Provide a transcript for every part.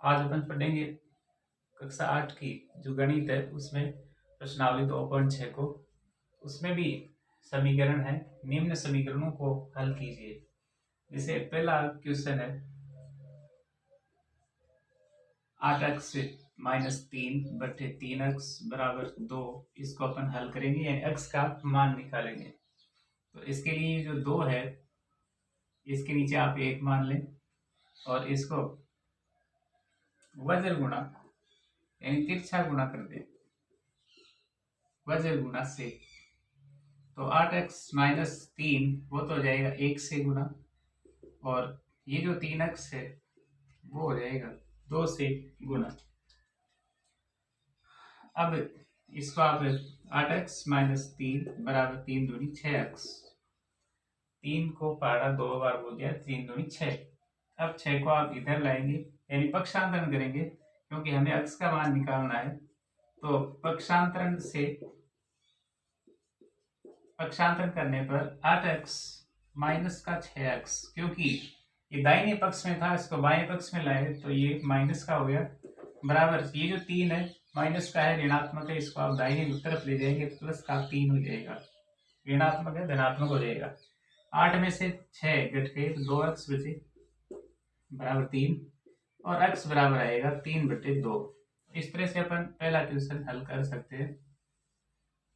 आज अपन पढ़ेंगे कक्षा 8 की जो गणित है उसमें प्रश्नावली 2.6 को। उसमें भी समीकरण है, निम्न समीकरणों को हल कीजिए। जैसे पहला क्वेश्चन है 8x माइनस 3/3x बराबर 2। इसको अपन हल करेंगे यानी x का मान निकालेंगे। तो इसके लिए जो 2 है इसके नीचे आप 1 मान लें और इसको वज्र गुणा यानी तिरछा गुणा कर दें वज्र गुणा से। तो 8x माइनस 3 वो तो हो जाएगा 1 से गुणा, और ये जो 3x है वो हो जाएगा 2 से गुणा। अब इसको आप 8x माइनस 3 बराबर 3 दूनी 6x, 3 को पहाड़ा 2 बार बोल दिया, 3 दूनी 6। अब 6 को आप इधर लाएंगे यानी पक्षांतरण करेंगे क्योंकि हमें x का मान निकालना है। तो पक्षांतरण करने पर 8x माइनस का 6x, क्योंकि ये दाहिने पक्ष में था इसको बाएं पक्ष में लाए तो ये माइनस का हो गया, बराबर ये जो 3 है माइनस का है, ऋणात्मक है, इसको आप दाहिने तरफ ले जाएंगे तो प्लस का 3 हो जाएगा, ऋणात्मक है धनात्मक हो जाएगा। 8 में से 6 घट गए तो 2x बचे बराबर 3, और x बराबर आएगा 3/2। इस तरह से अपन पहला क्वेश्चन हल कर सकते हैं।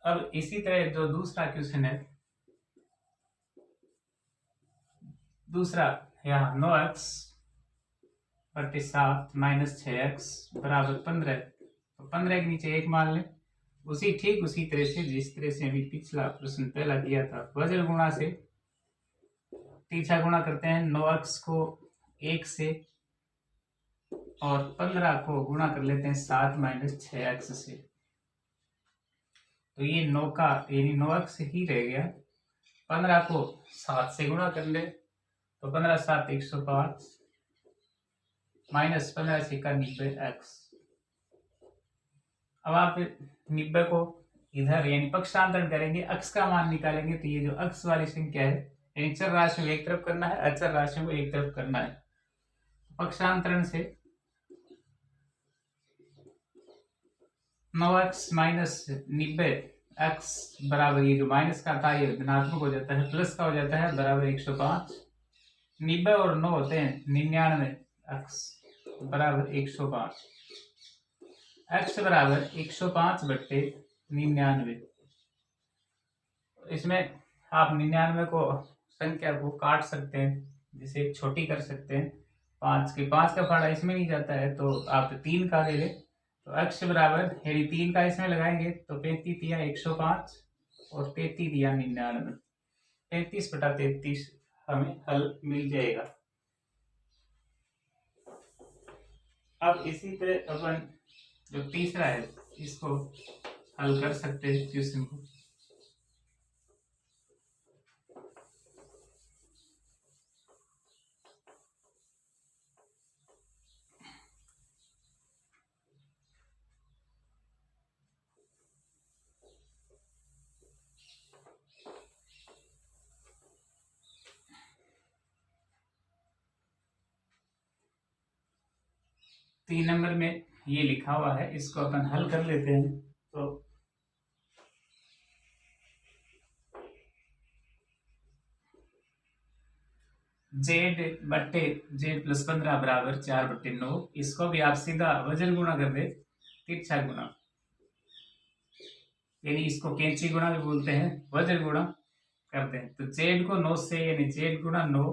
अब इसी तरह जो दूसरा क्वेश्चन है, दूसरा यहाँ 9x/7 माइनस 6x बराबर 15। तो 15 के नीचे 1 मान लें। ठीक उसी तरह से जिस तरह से अभी पिछला प्रश्न पहला किया था, वज्र गुणा से तिरछा गुणा करते हैं। 9x को 1 से और 15 को गुणा कर लेते हैं 7 माइनस 6x से। तो ये 9 का यानी 9x ही रह गया। 15 को 7 से गुणा कर ले तो 15 7 105 माइनस 15 से का 90x। अब आप 90 को इधर यानी पक्षांतरण करेंगे, x का मान निकालेंगे। तो ये जो x वाली संख्या है यानी चर राशि को एक तरफ करना है, अचर राशि को एक तरफ करना है। पक्षांतरण से 9x माइनस 90x बराबर ये जो माइनस का था ये धनात्मक हो जाता है, प्लस का हो जाता है बराबर 105। 90 और 9 होते हैं 99x बराबर 105। x बराबर 105/99। इसमें आप 99 को संख्या को काट सकते हैं, जिसे छोटी कर सकते हैं। 5 का पहाड़ा इसमें नहीं जाता है तो आप 3 का ले लें। तो x बराबर यदि 3 का इसमें लगाएंगे तो 35 दिया 105 और 33 दिया 99। 33/33 हमें हल मिल जाएगा। अब इसी तरह अपन जो तीसरा है इसको हल कर सकते हैं क्वेश्चन को। तीन नंबर में ये लिखा हुआ है, इसको अपन हल कर लेते हैं। तो z/z+15 बराबर 4/9। इसको भी आप सीधा वजन गुणा कर दे, तिरछा गुणा, यानी इसको कैंची गुणा भी बोलते हैं, वजन गुणा करते हैं। तो z को 9 से यानी z गुणा 9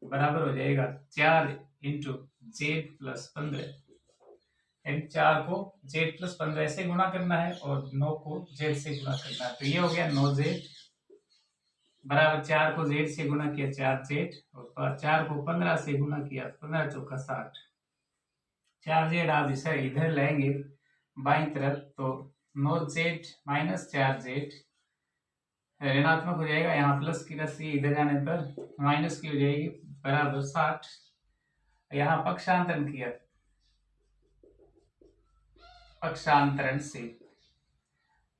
बराबर हो जाएगा 4 इंटू z+15। 4 को z+15 से गुणा करना है और 9 को z से गुणा करना है। तो ये हो गया 9z बराबर 4 को z से गुणा किया 4z, और 4 को 15 से गुणा किया 15 चौका 60। 4z आप इसे इधर लाएंगे बाईं तरफ तो 9z माइनस 4z ऋणात्मक हो जाएगा, यहाँ प्लस की राशि इधर जाने पर माइनस की हो जाएगी बराबर 60। यहाँ पक्षांतरण किया, पक्षांतरण से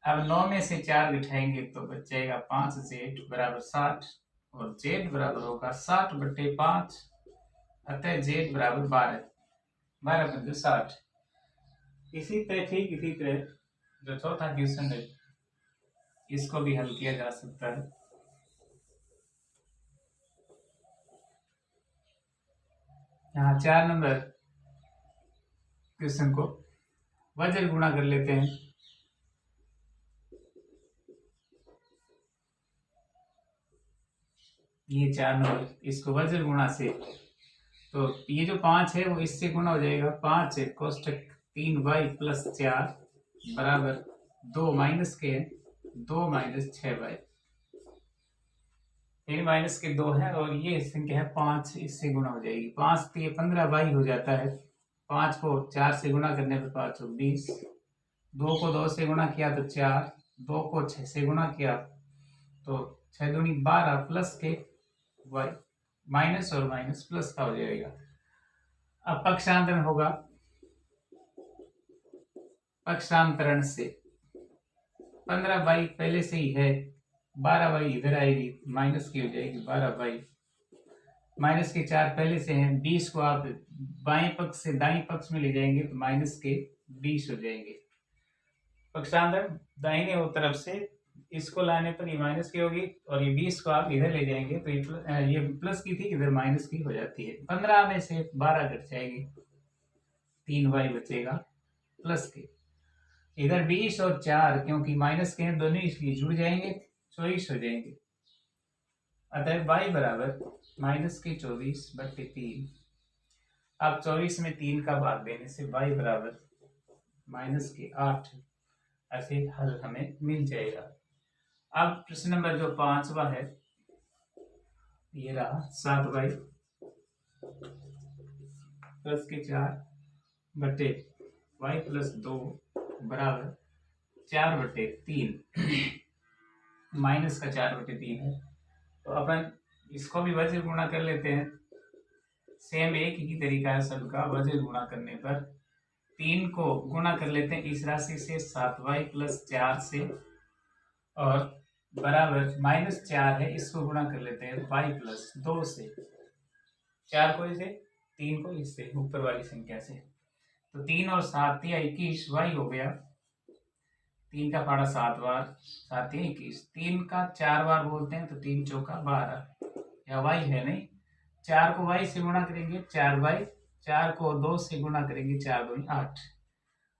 अब 9 में से 4 घटाएंगे तो बच जाएगा 5z बराबर 60, और z बराबर होगा 60/5, अतः z बराबर 12। 12 पंजे 60। इसी तरह जो चौथा क्वेश्चन है इसको भी हल किया जा सकता है। यहाँ 4 नंबर क्वेश्चन को वज्र गुणा कर लेते हैं। ये 4 नंबर इसको वज्र गुणा से, तो ये जो 5 है वो इससे गुणा हो जाएगा। 5 कोष्टक 3y प्लस 4 बराबर 2 माइनस के 2 माइनस 6y, ये माइनस के 2 है और ये संख्या है 5, इससे गुणा हो जाएगी। 5 तो ये 15y हो जाता है। 5 को 4 से गुणा करने पर 5 हो 20, 2 को 2 से गुणा किया तो 4, 2 को 6 से गुणा किया तो 6 दूनी 12 प्लस के y, माइनस और माइनस प्लस का हो जाएगा। अब पक्षांतरण होगा, पक्षांतरण से 15y पहले से ही है, 12y इधर आएगी माइनस की हो जाएगी 12y, माइनस के 4 पहले से हैं। 20 को आप बाएं पक्ष से दाएं पक्ष में ले जाएंगे तो माइनस के 20 हो जाएंगे। पक्षांतरण दाहिने ओर तरफ से इसको लाने पर ये माइनस की होगी और ये 20 को आप इधर ले जाएंगे तो ये प्लस की थी, इधर माइनस की हो जाती है। 15 में से 12 घट जाएगी, 3y बचेगा प्लस के, इधर 20 और 4 क्योंकि माइनस के हैं दोनों इसलिए जुड़ जाएंगे, 24 हो जाएंगे। अतः y बराबर माइनस के 24/3। अब 24 में 3 का भाग देने से y बराबर माइनस के 8, ऐसे हल हमें मिल जाएगा। अब प्रश्न नंबर जो 5वां है ये रहा 7y प्लस के 4 बटे y प्लस 2 बराबर 4/3, माइनस का 4/3 है। तो अपन इसको भी वज्र गुणा कर लेते हैं। सेम एक ही तरीका है सबका, वज्र गुणा करने पर 3 को गुणा कर लेते हैं इस राशि से 7y प्लस 4 से, और बराबर माइनस 4 है इसको गुणा कर लेते हैं y प्लस 2 से, 4 को इसे 3 को इससे ऊपर वाली संख्या से, तो 3 और 7 या 21 y हो गया। 3 का पाड़ा 7 बार, 7 या 21, 3 का 4 बार बोलते हैं तो 3 चौका 12, या y है नहीं, 4 को y से गुणा करेंगे 4y, 4 को 2 से गुणा करेंगे 4 दूनी 8।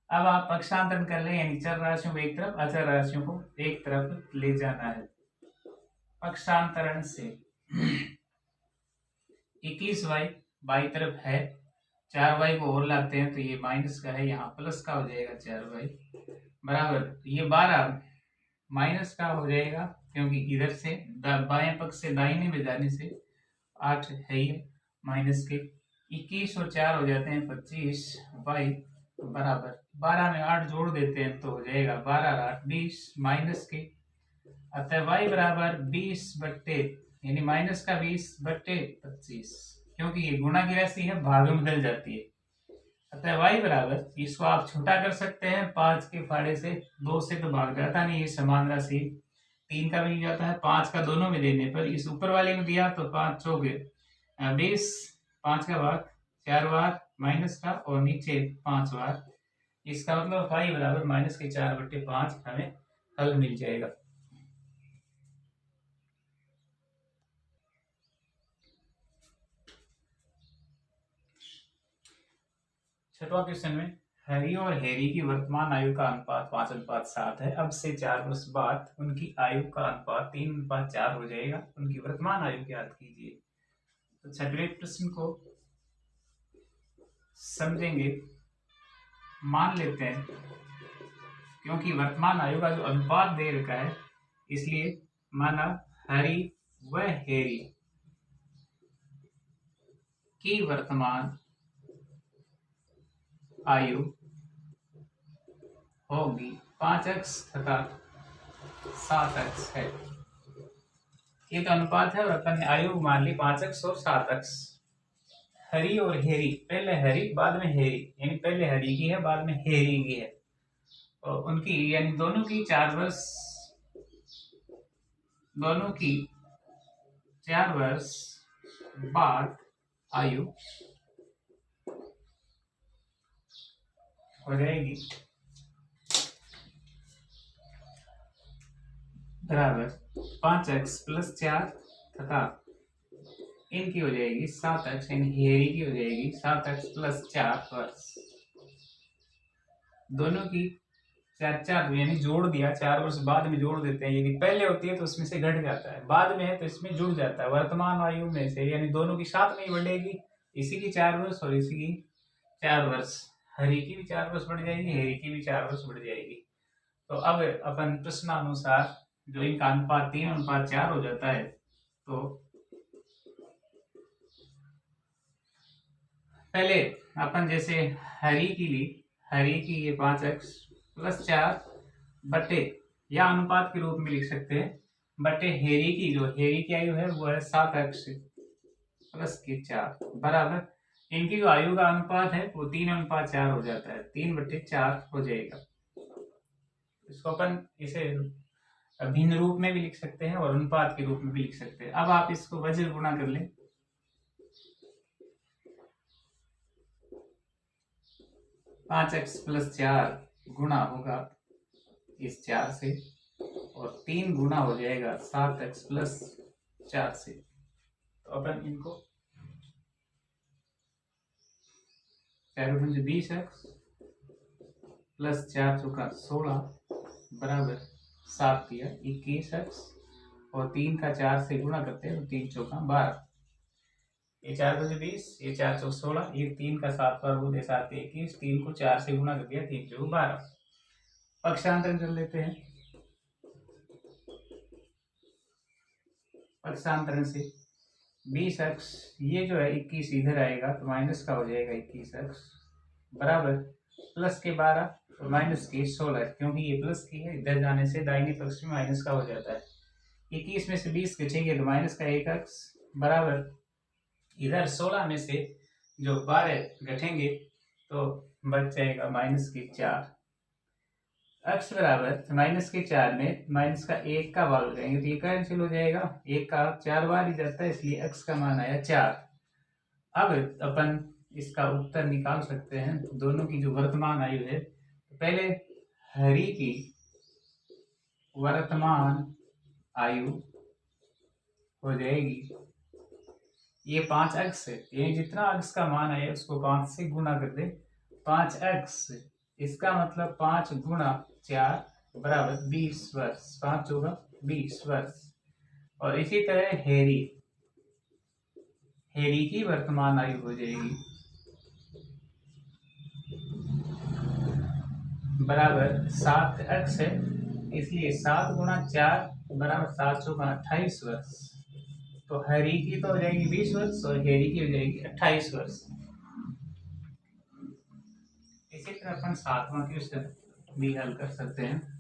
अब आप पक्षांतरण कर ले, यानी चर राशियों को एक तरफ, अचर राशियों को एक तरफ ले जाना है। पक्षांतरण से 21y बाई तरफ है, 4y को और लाते हैं तो ये माइनस का है, यहाँ प्लस का हो जाएगा 4y बराबर, ये 12 माइनस का हो जाएगा क्योंकि इधर से बाएं पक्ष से दाहिने में जाने से 8 है ही माइनस के, 21 और 4 हो जाते हैं 25y बराबर 12 में 8 जोड़ देते हैं तो हो जाएगा 12 8 20 माइनस के, अतः y बराबर 20 बट्टे यानी माइनस का 20 बट्टे 25, क्योंकि ये गुणा की राशि है भाग में बदल जाती है। अतः y बराबर, इसको आप छोटा कर सकते हैं 5 के फाड़े से, 2 से तो भाग जाता नहीं, ये समान राशि 3 का भी नहीं जाता है, 5 का दोनों में देने पर इस ऊपर वाले में दिया तो 5 चौके 20, 5 का भाग 4 बार माइनस का और नीचे 5 बार, इसका मतलब y बराबर माइनस के 4/5 हमें हल मिल जाएगा। छठवां क्वेश्चन में हरी और हैरी की वर्तमान आयु का अनुपात 5:7 है। अब से 4 वर्ष बाद उनकी आयु का अनुपात 3:4 हो जाएगा। उनकी वर्तमान आयु ज्ञात कीजिए। तो छठवें प्रश्न को समझेंगे। मान लेते हैं क्योंकि वर्तमान आयु का जो अनुपात दे रखा है इसलिए माना हरी व हैरी की वर्तमान आयु होगी 5x तथा 7x है। ये तो अनुपात है और अपन ने आयु मान ली 5x और 7x। हरी और हेरी, पहले हरी बाद में हेरी, यानी पहले हरी की है बाद में हेरी की है, और उनकी यानी दोनों की 4 वर्ष, दोनों की 4 वर्ष बाद आयु हो जाएगी बराबर 5x प्लस 4 तथा इनकी हो जाएगी 7x, यानी हेरी की हो जाएगी 7x प्लस 4 वर्ष। दोनों की 4 यानी जोड़ दिया, 4 वर्ष बाद में जोड़ देते हैं। यदि पहले होती है तो उसमें से घट जाता है, बाद में है तो इसमें जुड़ जाता है। वर्तमान आयु में से यानी दोनों की साथ में ही बढ़ेगी, इसी की 4 वर्ष और इसी की 4 वर्ष। हरी की भी 4 वर्ष बढ़ जाएगी, हेरी की भी 4 वर्ष बढ़ जाएगी। तो अब अपन प्रश्नानुसार जो इनका अनुपात 3:4 हो जाता है, तो पहले अपन जैसे हरी की ली, हरी की ये 5x प्लस 4 बटे, या अनुपात के रूप में लिख सकते हैं, बटे हेरी की, जो हेरी की आयु है वो है 7x प्लस के 4 बराबर इनकी जो आयु का अनुपात है वो 3:4 हो जाता है, 3/4 हो जाएगा। इसको अपन इसे भिन्न रूप में भी लिख सकते हैं और अनुपात के रूप में भी लिख सकते हैं। अब आप इसको वज्र गुणा कर लें, 5x प्लस 4 गुणा होगा इस 4 से, और 3 गुणा हो जाएगा 7x प्लस 4 से। तो अपन इनको 4 पंजे 20x प्लस 4 चौका 16 बराबर 7 दिया 21x, और 3 का 4 से गुणा करते हैं तो 3 चौका 12। ये 4 पंजे 20, ये 4 चौक 16, ये 3 का 7 पर बोले 7 21, 3 को 4 से गुणा कर दिया 3 चौक 12। पक्षांतरण कर लेते हैं, पक्षांतरण से 20x ये जो है 21 इधर आएगा तो माइनस का हो जाएगा 21x बराबर प्लस के 12 तो माइनस के 16, क्योंकि ये प्लस की है, इधर जाने से दाहिने पक्ष में माइनस का हो जाता है। 21 में से 20 घटेंगे तो माइनस का 1x बराबर इधर 16 में से जो 12 घटेंगे तो बच जाएगा माइनस के 4। x बराबर माइनस के 4 में माइनस का 1 का भाग करेंगे तो ये कैंसिल हो जाएगा, 1 का 4 बार ही जाता है, इसलिए x का मान आया 4। अब अपन इसका उत्तर निकाल सकते हैं, दोनों की जो वर्तमान आयु है। पहले हरी की वर्तमान आयु हो जाएगी, ये 5x है, ये जितना x का मान आया उसको 5 से गुणा कर दे, 5x इसका मतलब 5 गुणा 4 बराबर 20 वर्ष, 5 होगा 20 वर्ष। और इसी तरह हेरी की वर्तमान आयु हो जाएगी बराबर 7x है, इसलिए 7 गुणा 4 बराबर 7 चौका 28 वर्ष। तो हरी की तो हो जाएगी 20 वर्ष और हेरी की हो जाएगी 28 वर्ष। इसी तरह अपन 7वां क्वेश्चन भी हल कर सकते हैं।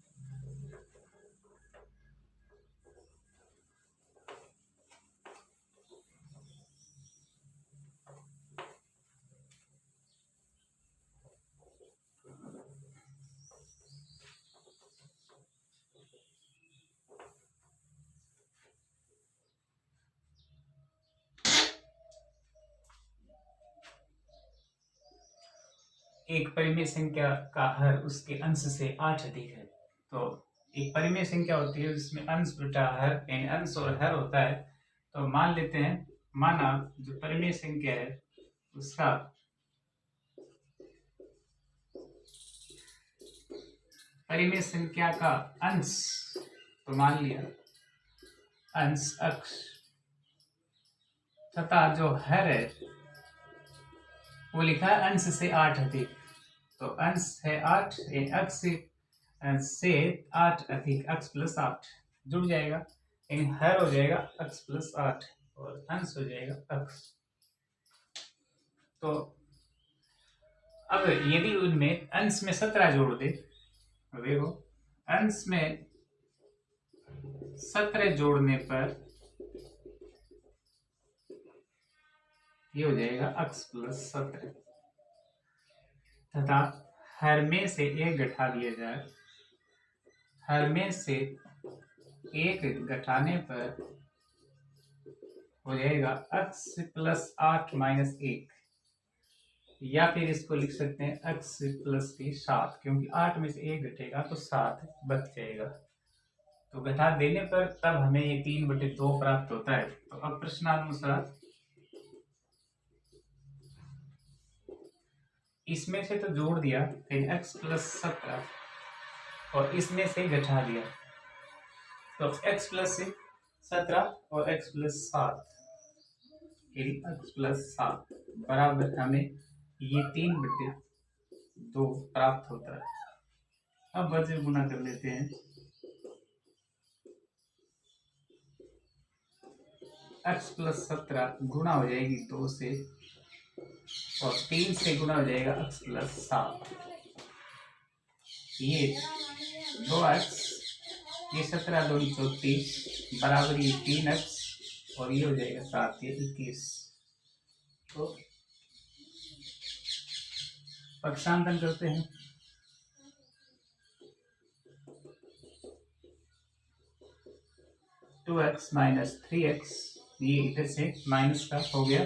एक परिमेय संख्या का हर उसके अंश से 8 अधिक है। तो एक परिमेय संख्या होती है जिसमें अंश बटा हर, यानी अंश और हर होता है। तो मान लेते हैं, माना जो परिमेय संख्या है उसका परिमेय संख्या का अंश, तो मान लिया अंश x तथा जो हर है वो लिखा है अंश से 8 अधिक। तो अंश है 8, x से 8 अधिक x प्लस 8 जुड़ जाएगा, यानी हर हो जाएगा x प्लस 8 और अंश हो जाएगा x। तो अब यदि उनमें अंश में 17 जोड़ दे, देखो अंश में 17 जोड़ने पर ये हो जाएगा x प्लस 17 तथा हर में से 1 घटा दिया जाए, हर में से 1 घटाने पर हो जाएगा x प्लस 8 माइनस 1। या फिर इसको लिख सकते हैं x प्लस के 7, क्योंकि 8 में से 1 घटेगा तो 7 बच जाएगा। तो घटा देने पर तब हमें ये 3/2 प्राप्त होता है। तो अब प्रश्नानुसार इसमें से तो जोड़ दिया, फिर x प्लस 17 और इसमें से घटा दिया, तो x प्लस 17 और x प्लस 7 x प्लस 7 बराबर हमें ये 3/2 प्राप्त होता है। अब वज्र गुना कर लेते हैं। x प्लस 17 गुना हो जाएगी 2 से और 3 से गुना हो जाएगा x प्लस 7। ये 2x, ये 17 2 34 बराबर ये 3x और ये हो जाएगा 7 ये 21। तो पक्षांतन करते हैं। टू एक्स माइनस 3x, ये इधर से माइनस का हो गया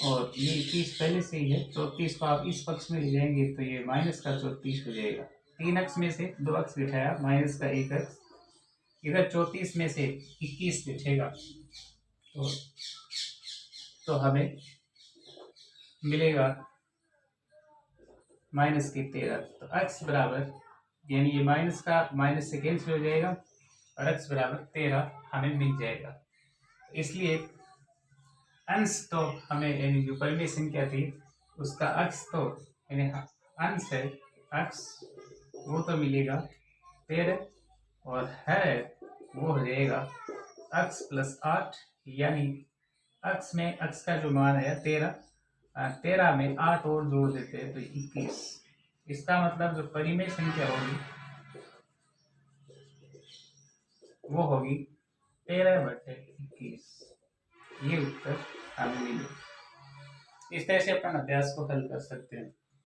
और ये 21 पहले से ही है। 34 को आप इस पक्ष में ले जाएंगे तो ये माइनस का 34 हो जाएगा। 3x में से 2x बिठाया, माइनस का 1x, इधर 34 में से 21 बिठेगा तो हमें मिलेगा माइनस की 13। तो x बराबर, यानी ये माइनस का माइनस से कैंसिल हो जाएगा और x बराबर 13 हमें मिल जाएगा। इसलिए अंश तो हमें, यानी जो परिमेय संख्या थी उसका अक्ष तो यानी अंश है, अक्ष वो तो मिलेगा 13 और है वो हो जाएगा x प्लस 8, यानी x में x का जो मान है 13 में 8 और जोड़ देते हैं तो 21। इसका मतलब जो परिमेय संख्या होगी वो होगी 13/21। ये उत्तर हमें मिले। इस तरह से अपन अभ्यास को हल कर सकते हैं।